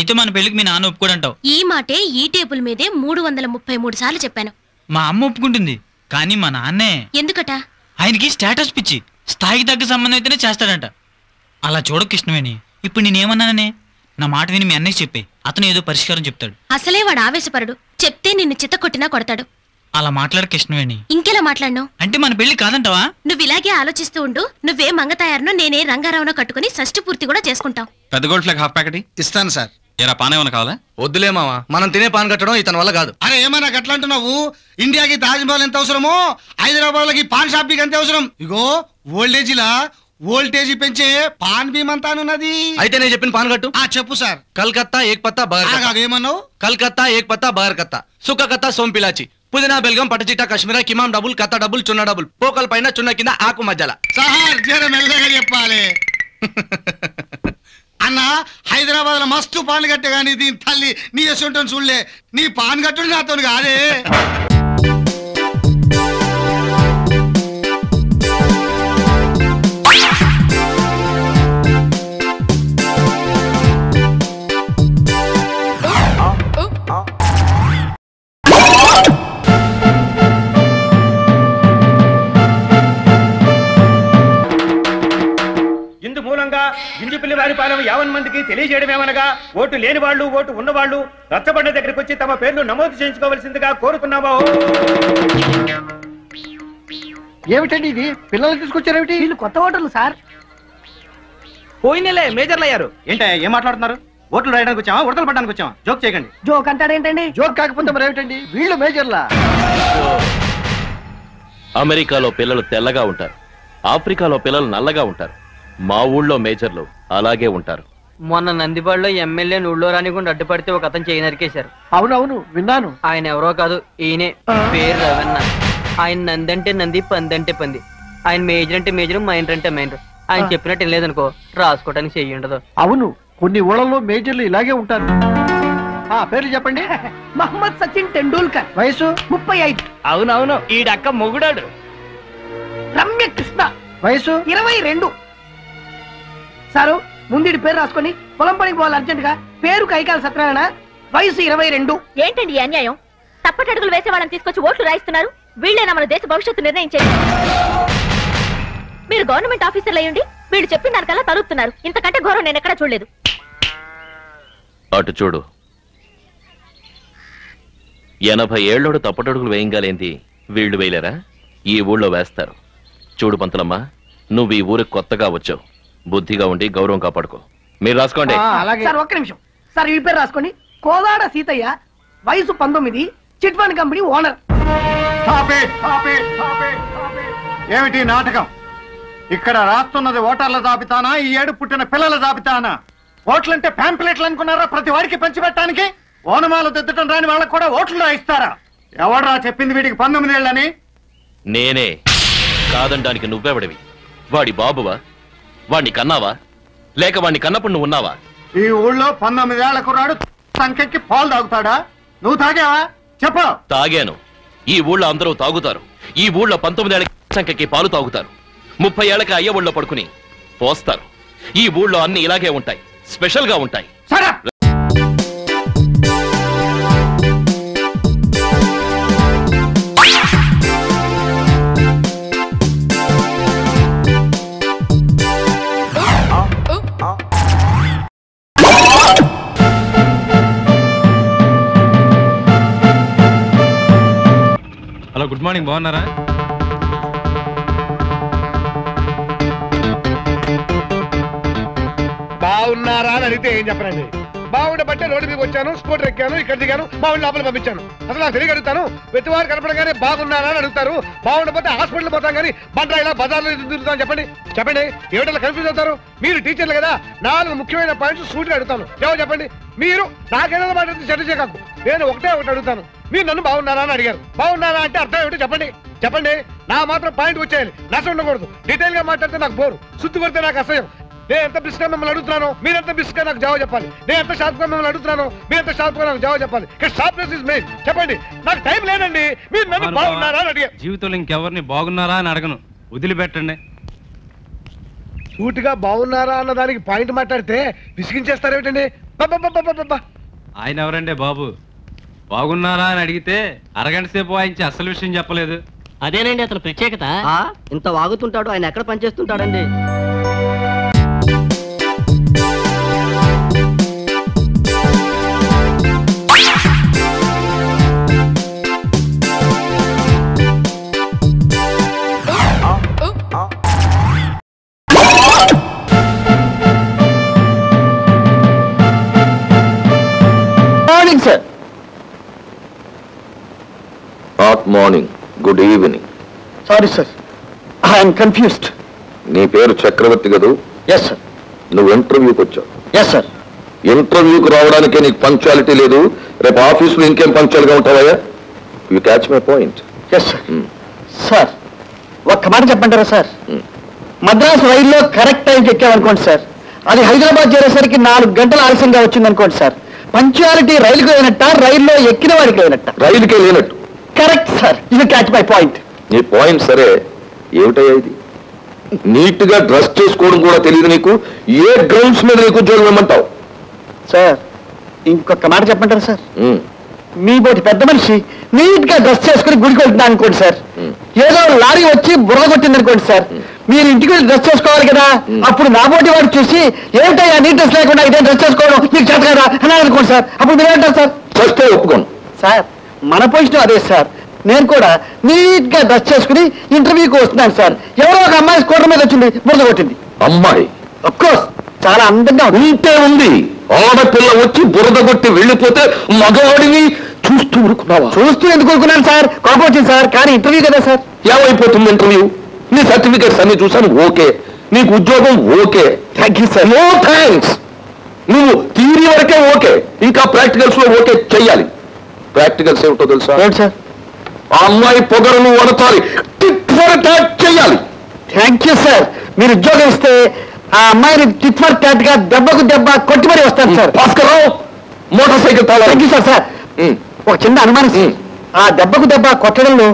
అయితే మన పెళ్లికి మీ నాన్న ఒప్పుకోడంటావు? ఈ మాటే ఈ టేబుల్ మీదే 333 సార్లు చెప్పాను. మా అమ్మ ఒప్పుకుంటుంది, కానీ మా నాన్నే. ఎందుకట? ఆయనకి స్టేటస్ పిచ్చి, స్థాయికి తగ్గ సంబంధం అయితేనే చేస్తాడంట. అలా చూడ కృష్ణవేణి, ఇప్పుడు నేనేమన్నాననే? నా మాట విని మీ అన్నయ్య చెప్పే, అతను ఏదో పరిష్కారం చెప్తాడు. అసలే వాడు ఆవేశపరుడు, చెప్తే నిన్ను చిత్త కొట్టినా కొడతాడు. అలా మాట్లాడు కృష్ణవేణి. ఇంకెలా మాట్లాడను? అంటే మన పెళ్లి కాదంటావా? నువ్వు ఇలాగే ఆలోచిస్తూ ఉండు. నువ్వే మంగతాయారునో నేనే రంగారావునో కట్టుకుని షష్టి పూర్తి కూడా చేసుకుంటాం. పెద్ద గోల్డ్ హాఫ్ ప్యాకెట్ ఇస్తాను సార్. ఎరా పాన్ ఏమన్నా కావాలా? వద్దులే మావా, మనం తినే పాన్ కట్టడం ఇతని వల్ల కాదు. అరే ఏమన్నా గట్లా అంటున్నావు? ఇండియాకి తాజ్మహల్ ఎంత అవసరమో హైదరాబాద్ లకి పాన్ షాపింగ్ ఎంత అవసరం. ఇగో ఓల్డేజీలా వోల్టేజ్ పెంచే పాన్ బీమ్ అంతా ఉన్నది. అయితే నేను చెప్పిన పాన్ కట్టు. చెప్పు సార్. కల్కత్తా ఏక్ పత్తా బగర్. ఏమన్నావు? కల్కత్తా ఏక్ పత్తా బగర్ కత్తా, సుక్క కత్తా సోంపిలాచి, పుదీనా బెల్గం పటచిట కశ్మీరా కిమాం డబుల్ కత్తా డబుల్ చున్న డబుల్, పోకల్ పైన చున్న కింద ఆకు మధ్యల. సార్ జర మెల్లగా చెప్పాలి. అన్న హైదరాబాద్ లో మస్తు పాన్ కట్టే గానీ దీని తల్లి నీ ఎసుంటాను చూడలే. నీ పాన్ కట్టుడు నాతో కాదే. గింజుపిల్లి వారిపాలెం 50 మందికి తెలియజేయడమేమనగా, ఓటు లేని వాళ్ళు, ఓటు ఉన్నవాళ్ళు రచ్చబండ దగ్గరికి వచ్చి తమ పేర్లు నమోదు చేయించుకోవాల్సిందిగా కోరుతున్నామా. ఏమిటండి ఇది? పిల్లలు తీసుకొచ్చారేమిటి? వీళ్ళు కొత్త ఓటర్లు సార్. పోయినలే మేజర్లు అయ్యారు. ఏంటో ఏం మాట్లాడుతున్నారు? ఓట్లు రాయడానికి వచ్చామా, ఉడతలు పడడానికి వచ్చామా? జోక్ చేయకండి. జోక్ అంటాడేంటండి? జోక్ కాకపోతే మరేమిటండి, వీళ్ళు మేజర్లా. అమెరికాలో పిల్లలు తెల్లగా ఉంటారు, ఆఫ్రికాలో పిల్లలు నల్లగా ఉంటారు. మా ఊళ్ళో మేజర్లు అలాగే ఉంటారు. మొన్న నందిపాడులో ఎమ్మెల్యే ఊళ్ళో రానికుండా అడ్డుపడితే ఒక అతను చేయి నరికేశారు. అవునవును విన్నాను. ఆయన ఎవరో కాదు, ఈయనే. పేరు రవణ. ఆయన నంది అంటే నంది, పంది అంటే పంది. ఆయన మేజర్ అంటే మేజర్, మైనర్ అంటే మైనర్. ఆయన చెప్పినట్టు లేదనుకో, రాసుకోవడానికి చెయ్యి ఉండదు. అవును, కొన్ని ఊళ్ళలో మేజర్లు ఇలాగే ఉంటారు. పేర్లు చెప్పండి. మహమ్మద్ సచిన్ టెండూల్కర్, వయసు 35. అవునవును, ఈడక్క మొగుడాడు. రమ్య కృష్ణ, వయసు 22. సారు ముందు పేరు రాసుకొని పొలం పనికి పోవాలి అర్జెంట్ గా. పేరు కైకాల సత్యనారాయణ, వయసు 22. ఏంటండి అన్యాయం? తప్పటడుగులు వేసే వాళ్ళని తీసుకొచ్చి ఓట్లు రాయిస్తున్నారు. వీళ్ళేనా మన దేశ భవిష్యత్తు నిర్ణయించేది? మీరు గవర్నమెంట్ ఆఫీసర్లు అయ్యండి వీళ్ళు చెప్పిన దానికల్లా తరుగుతున్నారు. ఇంతకంటే ఘోరం నేను ఎక్కడా చూడలేదు. అటు చూడు, 80 ఏళ్లోడు తప్పటడుగులు వేయంగాలేంది, వీళ్లు వేయలేరా? ఈ ఊళ్ళో వేస్తారు. చూడు పంతులమ్మ, నువ్వు ఈ ఊరికి కొత్తగా వచ్చావు. బుద్ధిగా ఉండి గౌరవం కాపాడుకో. మీరు రాసుకోండి. సార్ ఒక్క నిమిషం సార్, ఈ పేరు రాసుకోండి. కోదాడ సీతయ్య, వయసు 19, చిట్ ఫండ్ కంపెనీ ఓనర్. ఏమిటి నాటకం? ఇక్కడ రాస్తున్నది ఓటర్ల జాబితానా, ఈ ఏడు పుట్టిన పిల్లల జాబితానా? ఓట్లంటే ప్యాంప్లెట్లు అనుకున్నారా ప్రతి వాడికి పంచిపెట్టడానికి? ఓనమాలు దిద్దటం రాని వాళ్ళకు కూడా ఓట్లు రాయిస్తారా? ఎవడరా చెప్పింది వీడికి 19 ఏళ్ళని? నేనే. కాదనడానికి నువ్వెవడివి? వాడి బాబువా? వాడిని కన్నావా, లేక వాడిని కన్నప్పుడు నువ్వు ఉన్నావా? ఈ ఊళ్ళో 19 ఏళ్ల కుర్రాడు సంఖ్యకి పాలు తాగుతాడా? నువ్వు తాగావా చెప్పు. తాగాను. ఈ ఊళ్ళో అందరూ తాగుతారు. ఈ ఊళ్ళో 19 ఏళ్ల సంఖ్యకి పాలు తాగుతారు. 30 ఏళ్లకి అయ్య ఊళ్ళో పడుకుని పోస్తారు. ఈ ఊళ్ళో అన్ని ఇలాగే ఉంటాయి, స్పెషల్ గా ఉంటాయి. Hello, good morning. బాగున్నారా? బాగున్నారా అని అడిగితే ఏం చెప్పనండి. బాగుండబట్టే రోడ్డు మీకు వచ్చాను, స్కూటర్ ఎక్కాను, ఇక్కడ దిగాను, బాగుండి లోపల పంపించాను. అసలు నాకు తెలియ అడుగుతాను, ప్రతివారు కనపడగానే బాగున్నారా అని అడుగుతారు. బాగుండకపోతే హాస్పిటల్ పోతాం కానీ బండ్రా ఇలా బజార్లో తిరుగుతాను. చెప్పండి చెప్పండి, ఏమిటలా కన్ఫ్యూజ్ అవుతారు? మీరు టీచర్లు కదా, 4 ముఖ్యమైన పాయింట్స్ సూటిగా అడుగుతాను, జవాబు చెప్పండి. మీరు నాకేదో మాట చెడ్డ చేయకు. నేను ఒకటే ఒకటి అడుగుతాను, మీరు నన్ను బాగున్నారా అని అడిగారు. బాగున్నారా అంటే అర్థం ఏమిటో చెప్పండి చెప్పండి. నా మాత్రం పాయింట్ వచ్చేయాలి, నష్టం ఉండకూడదు. డీటెయిల్ గా మాట్లాడితే నాకు బోరు, సుత్తు కొడితే నాకు అసహ్యం. నేను ఎంత బిస్గా మిమ్మల్ని అడుగుతున్నాను, మీరెంత బిస్గా నాకు జవాబు చెప్పాలి. నేను ఎంత షార్ప్గా మిమ్మల్ని అడుగుతున్నాను, మీరెంత షార్ప్గా నాకు జవాబు చెప్పాలి. Sharpness is main. చెప్పండి, నాకు టైం లేదండి. మీరు నన్ను బాగున్నారా అని అడిగారు. జీవితంలో ఇంకెవరిని బాగున్నారా అని అడగను, వదిలిపెట్టండి. సూటిగా బాగున్నారా అన్న దానికి పాయింట్ మాట్లాడితే విసిగించేస్తారేమిటండి? ఆయన ఎవరండి బాబు? బాగున్నారా అని అడిగితే అరగంట సేపు వాయించి అసలు విషయం చెప్పలేదు. అదేనండి అతను ప్రత్యేకత. ఇంత వాగుతుంటాడు, ఆయన ఎక్కడ పనిచేస్తుంటాడండి? Sir. Not morning. Good evening. Sorry, sir. I am confused. నీ పేరు చక్రవర్తి కదూ? Yes, sir. నువ్వు ఇంటర్వ్యూకి వచ్చావు? Yes, sir. ఇంటర్వ్యూకి రావడానికే నీకు పంక్చువాలిటీ లేదు. రేపు ఆఫీసులో ఇంకేం పంక్చువల్గా ఉంటావా? You catch my point. Yes sir. Sir ఒక్క మాట చెప్పంటారా సార్? మద్రాసు రైల్లో కరెక్ట్ టైంకి ఎక్కామనుకోండి సార్, అది హైదరాబాద్ చేరేసరికి 4 గంటలు ఆలస్యంగా వచ్చిందనుకోండి సార్, పంక్చువాలిటీ రైలుకి లేనట్ట, రైల్లో ఎక్కిన వాడికి లేనట్ట? రైలుకే లేనట్టు. Correct sir. You catch my point. నీ పాయింట్ సరే, ఏమిటయ్యా ఇది? నీట్ గా డ్రెస్ చేసుకోవడం కూడా తెలియదు నీకు. ఏ గ్రౌండ్స్ మీద నీకు ఉద్యోగం ఇమ్మంటావు? సార్ ఇంకొక మాట చెప్పంటారా సార్? మీ బోటి పెద్ద మనిషి నీట్ గా డ్రెస్ చేసుకుని గుడికి వెళ్తున్నా అనుకోండి సార్, ఏదో లారీ వచ్చి బుర్ర కొట్టింది అనుకోండి సార్, మీరు ఇంటికి వెళ్ళి డ్రెస్ చేసుకోవాలి కదా, అప్పుడు నా బోటి వాడు చూసి ఏమిటయ్యా నీ డ్రెస్ లేకుండా ఇదే డ్రెస్ చేసుకోవడం మీకు చేత కదా అని అనుకోండి సార్, అప్పుడు మీరు ఏంటారు సార్? చేస్తే ఒప్పుకోను సార్. మన పొజిషన్ అదే సార్. నేను కూడా నీట్ గా డ్రెస్ చేసుకుని ఇంటర్వ్యూకి వస్తున్నాను సార్. ఎవరో ఒక అమ్మాయి స్కూటర్ మీద వచ్చింది, బురద కొట్టింది. అమ్మాయి అఫ్ కోర్స్ చాలా అందంగా ఉంటే ఉంది. ఆడపిల్ల వచ్చి బురద కొట్టి వెళ్ళిపోతే మగవాడిని చూస్తూ ఊరుకున్నావా? చూస్తూ ఎందుకు ఊరుకున్నాను సార్? కోపం వచ్చింది సార్. కానీ ఇంటర్వ్యూ కదా సార్. ఏమైపోతుంది ఇంటర్వ్యూ? నీ సర్టిఫికేట్స్ అన్ని చూసాను, ఓకే. నీకు ఉద్యోగం okay. Thank you sir. No thanks. నువ్వు థియరీ వరకే ఓకే, ఇంకా ప్రాక్టికల్స్ లో ఓకే చెయ్యాలి. ప్రాక్టికల్స్ ఏమిటో తెలుసా? ఏంటి సార్? ఆ అమ్మాయి పొగరును వడతాలి, టిట్ ఫర్ టాట్ చెయ్యాలి. Thank you sir. మీరు ఉద్యోగం ఇస్తే ఆ అమ్మాయిని టిట్ ఫర్ టాట్ గా దెబ్బకు దెబ్బ కొట్టి మరీ వస్తాను sir. Bhaskar motor cycle Tala. Thank you sir. Sir ఒక చిన్న అనుమానం, ఆ దెబ్బకు దెబ్బ కొట్టడంలో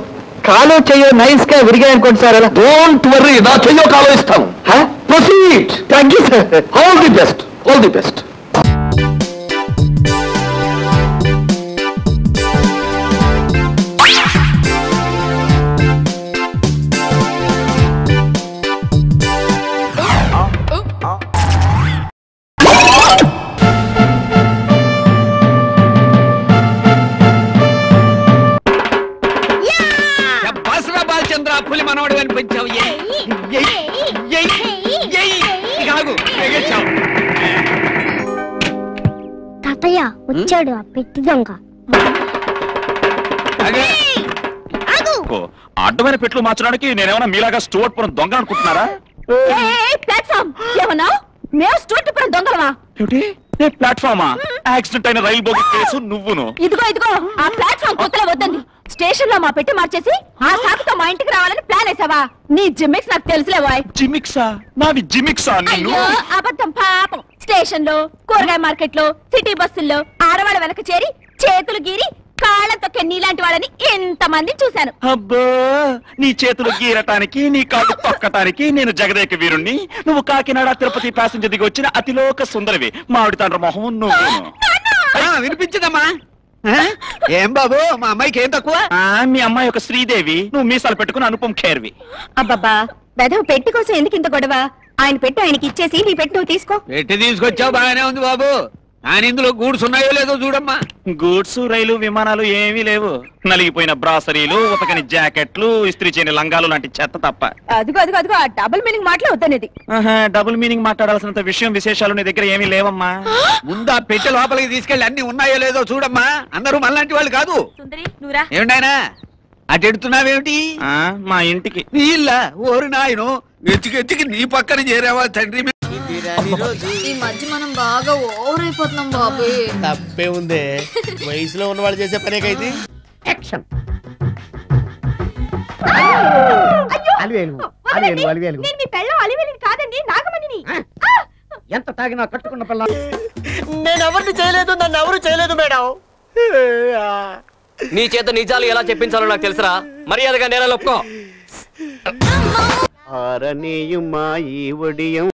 కాలో చెయ్యో నైస్ గా విరిగాయనుకోండి సార్. అలా డోంట్ వర్రీ, నా చెయ్యో కాలో ఇస్తాను. Proceed. Thank you sir. All the best. All the best. పులి మనోడు కనిపించావు. తాతయ్య వచ్చాడు ఆ పెట్టి దొంగ. అడ్డమైన పెట్లు మార్చడానికి నేనేమన్నా మీలాగా స్టూవర్ట్పురం దొంగ అనుకుంటున్నారా? ప్లాట్ఫామ్ ఏమన్నా? మేము స్టూవర్ట్పురం దొంగలమా? ప్లాట్ఫామా? యాక్సిడెంట్ అయిన రైలు బోగి కేసు నువ్వును. ఇదిగో ఆ ప్లాట్ఫామ్ కొత్తలో వద్దండి. స్టేషన్ లో మా పెట్టి మార్చేసి ఆ సాకుతో మా ఇంటికి రావాలని ప్లాన్ వేసావా? నీ జిమ్మిక్స్ నాకు తెలుసులేవాయ్. జిమిక్సా? నాది జిమిక్సా? అయ్యో అబద్ధం పాపం. స్టేషన్ లో, కూరగాయ మార్కెట్ లో, సిటీ బస్సుల్లో ఆడవాళ్ళ వెనక చేరి చేతులు గీరి కాళ్ళ తొక్కే నీలాంటి వాళ్ళని ఎంతమంది చూశాను. అబ్బో, నీ చేతులు గీరటానికి, నీ కాళ్ళు తొక్కటానికి నేను జగదేక వీరుణ్ణి. నువ్వు కాకినాడ తిరుపతి ప్యాసింజర్ దిగి వచ్చిన అతిలోక సుందరివి. మామిడి తండ్రి మొహం నువ్వు. వినిపించదమ్మా? ఏం బాబు, మా అమ్మాయికి ఏం తక్కువ? మీ అమ్మాయి ఒక శ్రీదేవి, నువ్వు మీసాలు పెట్టుకుని అనుపం ఖేర్వి. అబ్బబ్బా, వెధవ పెట్టి కోసం ఎందుకు ఇంత గొడవ? ఆయన పెట్టి ఆయనకి ఇచ్చేసి నీ పెట్టి నువ్వు తీసుకో. పెట్టి తీసుకొచ్చావు బాగానే ఉంది బాబు, కానీ ఇందులో గూడ్స్ ఉన్నాయో లేదో చూడమ్మా. గూడ్స్, రైలు, విమానాలు ఏమీ లేవు. నలిగిపోయిన బ్రాసరీలు, ఉతకని జాకెట్లు, ఇస్త్రీ చేయని లంగాలు లాంటి చెత్త తప్ప. అదిగో ఆ డబుల్ మీనింగ్ మాటలే వద్దనేది. డబుల్ మీనింగ్ మాట్లాడాల్సినంత విశేషాలు నీ దగ్గర ఏమీ లేవమ్మా. ముందు ఆ పెట్టె లోపలికి తీసుకెళ్ళి అన్ని ఉన్నాయో లేదో చూడమ్మా. అందరూ మనలాంటి వాళ్ళు కాదు. ఏమిటాయనా అటు ఎడుతున్నావేమిటి? మా ఇంటికి. నీ ఇల్లా? ఓరి నాయను, వెతికి నీ పక్కన చేరావా తండ్రి? ఈ మధ్య మనం బాగా ఓవర్ అయిపోతున్నాం బాబు. తప్పే ఉందే, వయసులో ఉన్నవాళ్ళు చేసే పనేకైతే. యాక్షన్. ఎంత తాగినా కట్టుకున్న పిల్ల. నేను ఎవరిని చేయలేదు, నన్ను ఎవరు చేయలేదు మేడం. నీ చేత నిజాలు ఎలా చెప్పించాలో నాకు తెలుసురా. మర్యాదగా నేల ఒప్పుకో. ఆరనీయుమా ఈ ఒడియం